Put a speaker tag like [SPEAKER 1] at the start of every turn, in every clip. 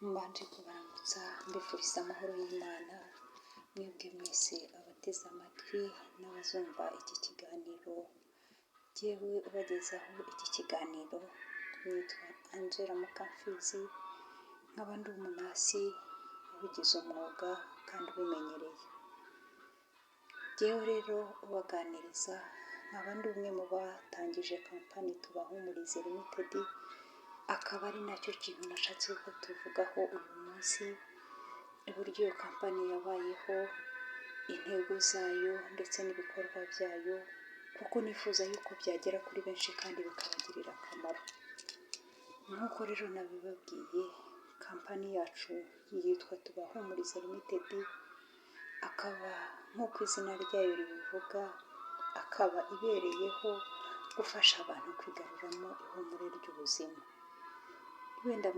[SPEAKER 1] Mbanje kubaramutsa mbifuriza amahoro y'Imana mwebwe mwese abateze amatwi n'abazumva iki kiganiro. Jyewe ubagezaho iki kiganiro nitwa Angela Mukamfizi, nkaba ndi umunasi wabigize umwuga kandi ubimenyereye. Jyewe rero ubaganiriza nkaba ndi umwe mu batangije kampani Tubahumurize Limited, akaba ari nacyo kintu nashatse ko tuvugaho uyu munsi, uburyo iyo kampani yabayeho, intego zayo ndetse n'ibikorwa byayo, kuko nifuza yuko byagera kuri benshi kandi bikabagirira akamaro. Nk'uko rero nabibabwiye, kampani yacu yitwa Tubahumurize Limited, akaba nk'uko izina ryayo ribivuga, akaba ibereyeho gufasha abantu kwigaruramo ihumure ry'ubuzima. Wenda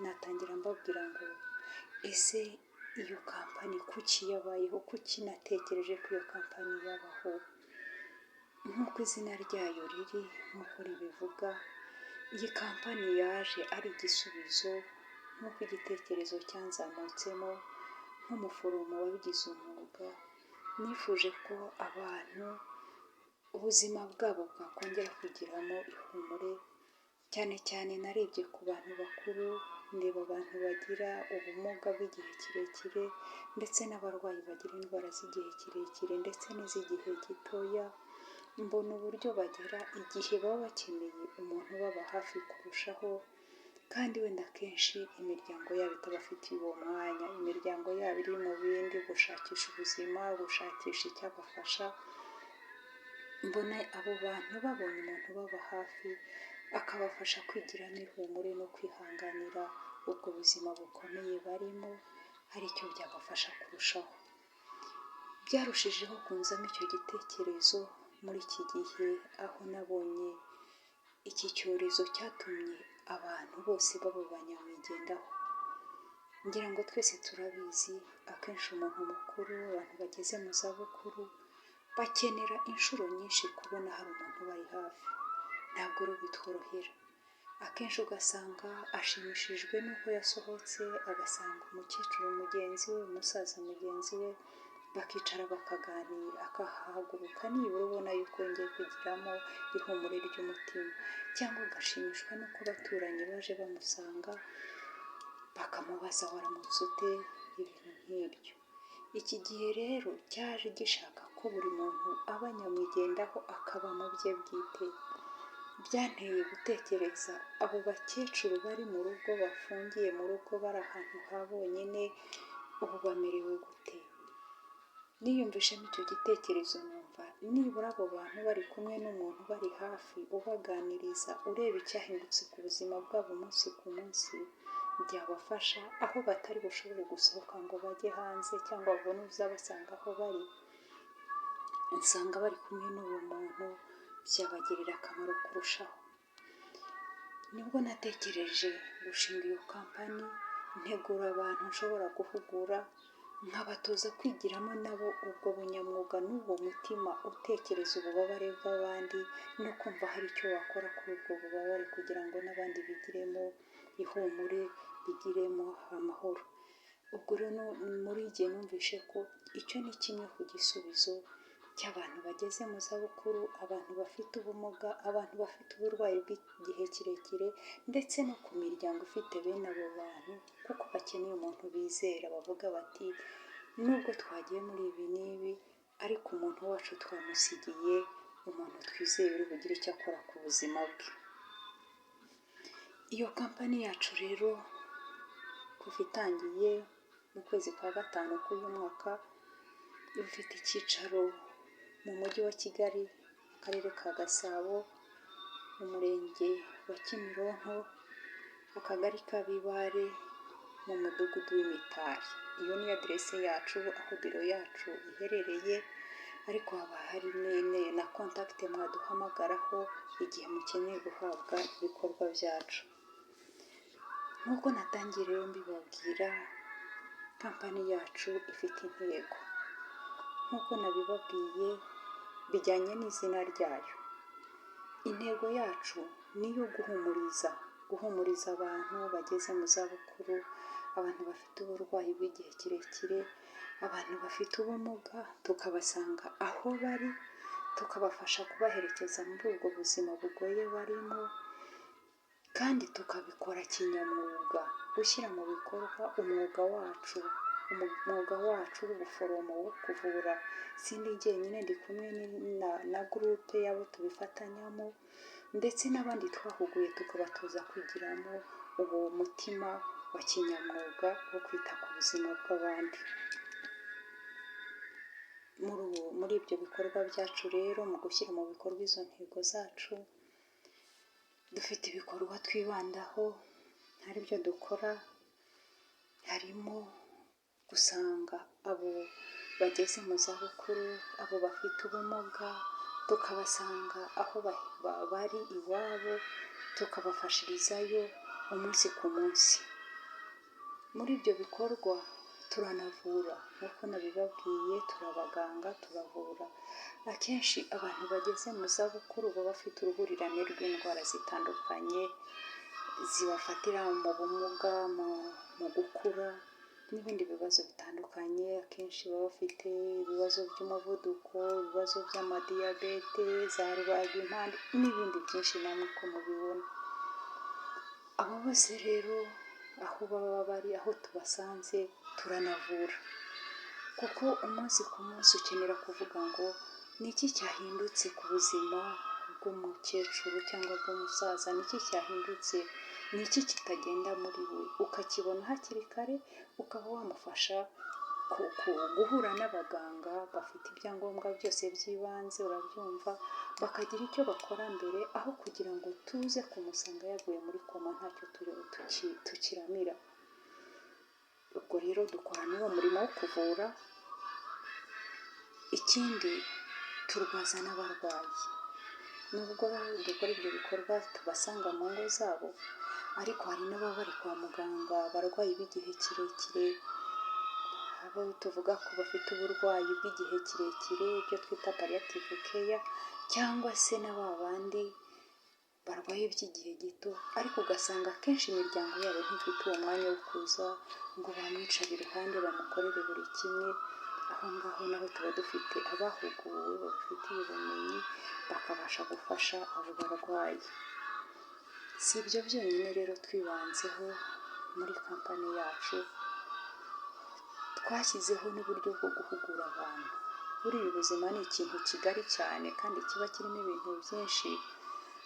[SPEAKER 1] natangira mbabwira ngo ese iyo kampani kuki yabayeho, kuki natekereje ko iyo kampani yabaho. Nk'uko izina ryayo riri nk'uko ribivuga, iyi kampani yaje ari igisubizo nk'uko igitekerezo cyanzamutsemo nk'umuforomo wabigize umwuga. Nifuje ko abantu ubuzima bwabo bwakongera kugiramo ihumure, cyane cyane narebye ku bantu bakuru, ndeba abantu bagira ubumuga bw'igihe kirekire ndetse n'abarwayi bagira indwara z'igihe kirekire ndetse n'iz'igihe gitoya. Mbona uburyo bagera igihe baba bakeneye umuntu ubaba hafi kurushaho, kandi wenda akenshi imiryango yabo itabafitiye uwo mwanya, imiryango yabo iri mu bindi, gushakisha ubuzima, gushakisha icyabafasha. Mbona abo bantu babonye umuntu ubaba hafi akabafasha kwigiramo ihumure no kwihanganira ubwo buzima bukomeye barimo, hari icyo byabafasha kurushaho. Byarushijeho kunzamo icyo gitekerezo muri iki gihe, aho nabonye iki cyorezo cyatumye abantu bose baba banyamwigendaho. Ngira ngo twese turabizi, akenshi umuntu mukuru, abantu bageze mu zabukuru, bakenera inshuro nyinshi kubona hari umuntu ubari hafi. Ntabwo rero bitworohera. Akenshi ugasanga ashimishijwe n'uko yasohotse, agasanga umukecuru mugenzi we, umusaza mugenzi we, bakicara bakaganira, akahaguruka nibura ubona yuko yongeye kugiramo ihumure ry'umutima. Cyangwa agashimishwa n'uko abaturanyi baje bamusanga bakamubaza waramutse ute, ibintu nk'ibyo. Iki gihe rero cyaje gishaka ko buri muntu aba nyamwigendaho, akaba mu bye bwite. Byanteye gutekereza abo bakecuru bari mu rugo, bafungiye mu rugo, bari ahantu ha bonyine, ubu bamerewe gute? Niyumvishemo icyo gitekerezo numva nibura abo bantu bari kumwe n'umuntu bari hafi, ubaganiriza, ureba icyahindutse ku buzima bwabo umunsi ku munsi, byabafasha aho batari bushobore gusohoka ngo bajye hanze cyangwa babone uzabasanga aho bari. Nsanga bari kumwe n'uwo muntu byabagirira akamaro kurushaho. Nibwo natekereje gushinga iyo kampani, ntegura abantu nshobora guhugura, nkabatoza kwigiramo nabo ubwo bunyamwuga n'uwo mutima utekereza ububabare bw'abandi, no kumva hari icyo wakora kuri ubwo bubabare kugira ngo n'abandi bigiremo ihumure, bigiremo amahoro. Ubwo rero muri igihe numvishe ko icyo ni kimwe ku gisubizo cy'abantu bageze mu zabukuru, abantu bafite ubumuga, abantu bafite uburwayi bw'igihe kirekire, ndetse no ku miryango ifite bene abo bantu, kuko bakeneye umuntu bizera, bavuga bati nubwo twagiye muri ibi n'ibi, ariko umuntu wacu twamusigiye, umuntu twizeye uri bugire icyo akora ku buzima bwe. Iyo kampani yacu rero kuva itangiye mu kwezi kwa gatanu k'uyu mwaka, ifite icyicaro mu mujyi wa Kigali, akarere ka Gasabo, mu murenge wa Kimironko, akagari ka Bibare, mu mudugudu w'Imitari. Iyo ni aderese yacu, aho biro yacu iherereye, ariko haba hari na kontakite mwaduhamagaraho igihe mukeneye guhabwa ibikorwa byacu. Nk'uko natangiye rero mbibabwira, kampani yacu ifite intego. Nk'uko nabibabwiye, bijyanye n'izina ryayo. Intego yacu ni iyo guhumuriza guhumuriza abantu bageze mu zabukuru, abantu bafite uburwayi bw'igihe kirekire, abantu bafite ubumuga, tukabasanga aho bari, tukabafasha kubaherekeza muri ubwo buzima bugoye barimo, kandi tukabikora kinyamwuga, gushyira mu bikorwa umwuga wacu w'ubuforomo wo kuvura. Sindi jyenyine, ndi kumwe na gurupe y'abo tubifatanyamo, ndetse n'abandi twahuguye tukabatoza kwigiramo uwo mutima wa kinyamwuga wo kwita ku buzima bw'abandi. Muri ibyo bikorwa byacu rero, mu gushyira mu bikorwa izo ntego zacu, dufite ibikorwa twibandaho, hari byo dukora, harimo gusanga abo bageze mu zabukuru, abo bafite ubumuga, tukabasanga aho bari iwabo, tukabafashirizayo umunsi ku munsi. Muri ibyo bikorwa turanavura, nk'uko nabibabwiye, turabaganga, turavura. Akenshi abantu bageze mu zabukuru baba bafite uruhurirane rw'indwara zitandukanye, zibafatira mu bumuga, mu gukura, n'ibindi bibazo bitandukanye. Akenshi baba bafite ibibazo by'umuvuduko, ibibazo by'amadiyabete, za rubagimpande, n'ibindi byinshi namwe ko mubibona. Abo bose rero aho baba bari, aho tubasanze, turanavura, kuko umunsi ku munsi ukenera kuvuga ngo ni iki cyahindutse ku buzima bw'umukecuru cyangwa bw'umusaza, ni iki cyahindutse, ni iki kitagenda muri we, ukakibona hakiri kare, ukaba wamufasha guhura n'abaganga bafite ibyangombwa byose by'ibanze, urabyumva, bakagira icyo bakora mbere, aho kugira ngo tuze kumusanga yaguye muri koma ntacyo tukiramira. Ubwo rero dukora n'uwo murimo wo kuvura. Ikindi, turwaza n'abarwayi. Nubwo dukora ibyo bikorwa tubasanga mu ngo zabo, ariko hari n'ababa bari kwa muganga, abarwayi b'igihe kirekire, abo tuvuga ko bafite uburwayi bw'igihe kirekire, ibyo twita palliative care, cyangwa se na ba bandi barwaye by'igihe gito, ariko ugasanga akenshi imiryango yabo ntifite uwo mwanya wo kuza ngo bamwicare iruhande bamukorere buri kimwe. Aho ngaho naho tuba dufite abahuguwe babifitiye ubumenyi, bakabasha gufasha abo barwayi. Si ibyo byonyine rero twibanzeho muri kampani yacu, twashyizeho n'uburyo bwo guhugura abantu. Buriya ubuzima ni ikintu kigari cyane kandi kiba kirimo ibintu byinshi.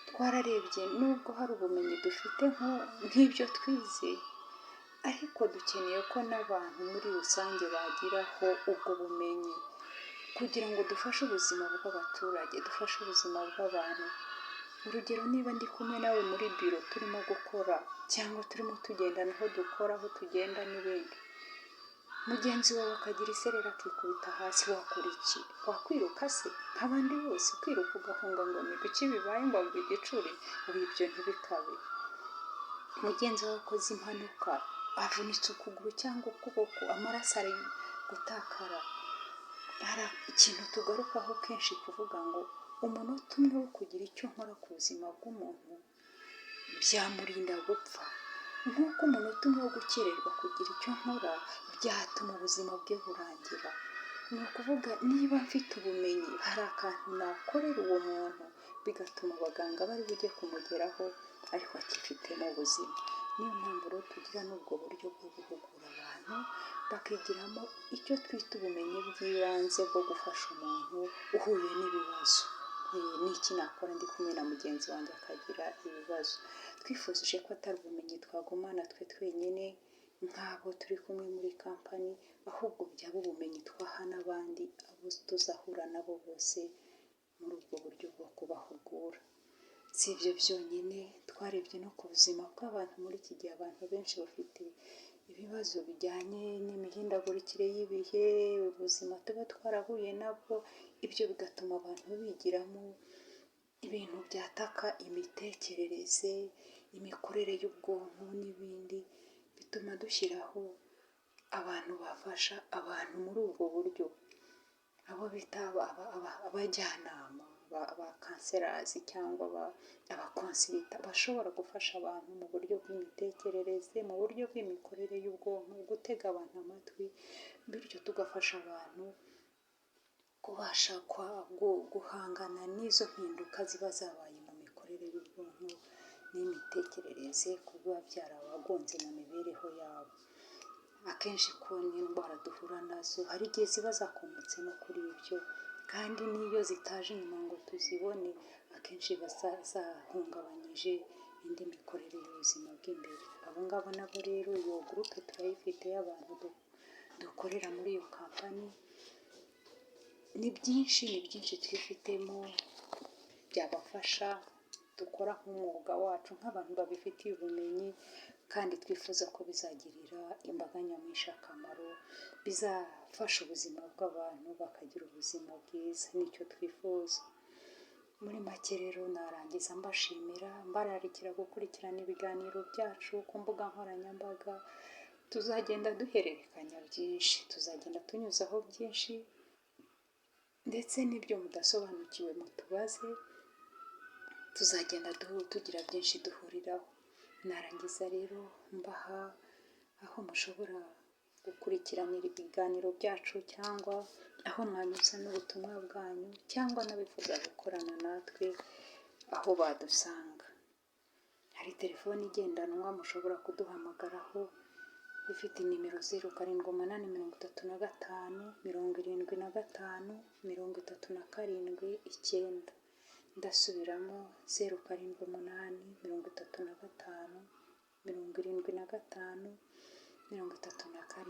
[SPEAKER 1] Twararebye, nubwo hari ubumenyi dufite nk'ibyo twize, ariko dukeneye ko n'abantu muri rusange bagiraho ubwo bumenyi, kugira ngo dufashe ubuzima bw'abaturage, dufashe ubuzima bw'abantu. Urugero, niba ndi kumwe nawe muri biro turimo gukora, cyangwa turimo tugendana aho dukora, aho tugenda n'ibindi, mugenzi wawe akagira isereri akikubita hasi, wakora iki? Wakwiruka se nk'abandi bose? Kwiruka ugahunga ngo ni biki bibaye, ngo agwe igicuri? Ubu ibyo ntibikabe. Mugenzi wawe akoze impanuka, avunitse ukuguru cyangwa ukuboko, amaraso ari gutakara, hari ikintu tugarukaho kenshi kuvuga ngo umunota umwe wo kugira icyo nkora ku buzima bw'umuntu byamurinda gupfa, nk'uko umunota umwe wo gukererwa kugira icyo nkora byatuma ubuzima bwe burangira. Ni ukuvuga, niba mfite ubumenyi, hari akantu nakorera uwo muntu bigatuma abaganga bari bujye kumugeraho ariko akifitemo ubuzima. Niyo mpamvu rero tugira n'ubwo buryo bwo guhugura abantu, bakigiramo icyo twita ubumenyi bw'ibanze bwo gufasha umuntu uhuye n'ibibazo. Ni iki nakora ndi kumwe na mugenzi wanjye akagira ibibazo? Twifuje ko atari ubumenyi twagumana twe twenyine nk'abo turi kumwe muri kampani, ahubwo byaba ubumenyi twaha n'abandi abo tuzahura nabo bose muri ubwo buryo bwo kubahugura. Si ibyo byonyine, twarebye no ku buzima bw'abantu. Muri iki gihe abantu benshi bafite ibibazo bijyanye n'imihindagurikire y'ibihe, ubuzima tuba twarahuye nabwo, ibyo bigatuma abantu bigiramo ibintu byataka imitekerereze, imikorere y'ubwonko n'ibindi, bituma dushyiraho abantu bafasha abantu muri ubwo buryo, abo bita abajyanama ba kanserazi cyangwa abakonsirita bashobora gufasha abantu mu buryo bw'imitekerereze, mu buryo bw'imikorere y'ubwonko, gutega abantu amatwi, bityo tugafasha abantu kubasha guhangana n'izo mpinduka ziba zabaye mu mikorere y'ubwonko n'imitekerereze, kuba byarabagonze mu mibereho yabo. Akenshi ko n'indwara duhura nazo hari igihe ziba zakomotse no kuri ibyo, kandi n'iyo zitaje inyuma ngo tuzibone, akenshi zahungabanyije indi mikorere y'ubuzima bw'imbere. Abo ngabo nabo rero iyo gurupe turayifite y'abantu dukorera muri iyo kampani. Ni byinshi twifitemo byabafasha, dukora nk'umwuga wacu nk'abantu babifitiye ubumenyi, kandi twifuza ko bizagirira imbaga nyamwinshi akamaro, bizafasha ubuzima bw'abantu bakagira ubuzima bwiza, nicyo twifuza. Muri make rero narangiza mbashimira, mbararikira gukurikirana ibiganiro byacu ku mbuga nkoranyambaga. Tuzagenda duhererekanya byinshi, tuzagenda tunyuzaho byinshi, ndetse n'ibyo mudasobanukiwe mutubaze, tuzagenda tugira byinshi duhuriraho. Narangiza rero mbaha aho mushobora gukurikiranira ibiganiro byacu, cyangwa aho mwanyuza n'ubutumwa bwanyu, cyangwa n'abifuza gukorana natwe aho badusanga. Hari telefoni igendanwa mushobora kuduhamagaraho, ifite nimero 0785753739. Ndasubiramo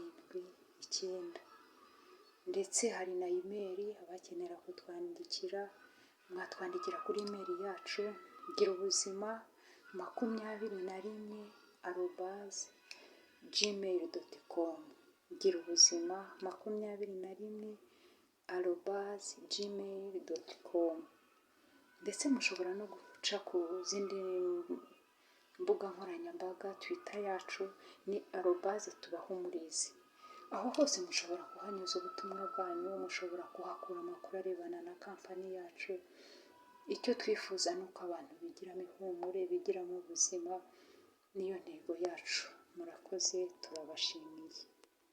[SPEAKER 1] 0785753739. Ndetse hari na imeri, abakenera kutwandikira mwatwandikira kuri imeri yacu girubuzima21@gmail.com, girubuzima21@gmail.com. ndetse mushobora no guca ku zindi mbuga nkoranyambaga. Twitter yacu ni @tubahumurize. Aho hose mushobora kuhanyuza ubutumwa bwanyu, mushobora kuhakura amakuru arebana na kampani yacu. Icyo twifuza ni uko abantu bigiramo ihumure, bigiramo ubuzima, niyo ntego yacu. Murakoze, turabashimiye.